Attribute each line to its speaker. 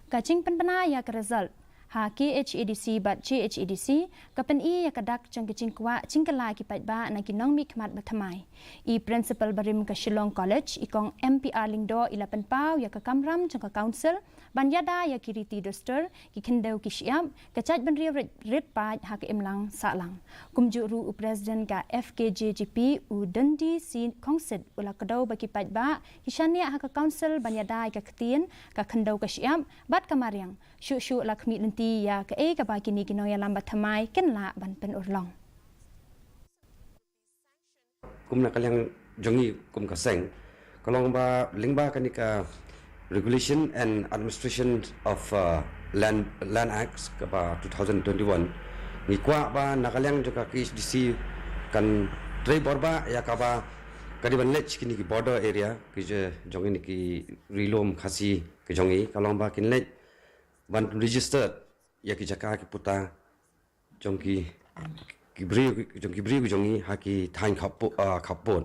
Speaker 1: kacing penpena ya ke result ha KHADC bat KHADC kapen ya kadak jang kicing kwa cingkala ki Paidbah na kinong mi khmat bathamai I principal barim ka Shillong College ikong MPR lingdo ilapan pau ya ka kamram jang ka council banyada ya kiriti doster ki kendau ki siap kacaj banri red pa ha ka imlang salang kumju ru president ka FKJGP u dandi si kongset ula kadau baki Paidbah kisania ha ka council banyada ka ktien ka kendau ka siap bat kamariang syu la Khmih Lynti ya ka ka ba kini Nongialam bathamai ken la ban pen urlong
Speaker 2: kumna kalyang jongi kum kaseng kalong ba lingba kanika regulation and administration of land acts ka ba 2021 ni kwa ba nakalyang joka KHDC kan trade borba ya ka ba kadiban lech kini ki border area ki jongi ni ki rilom KHASI ki jongi kalong ba kin lech ban registered ya ki jaka ki puta jongki ki bri jongi ha ki thain khapon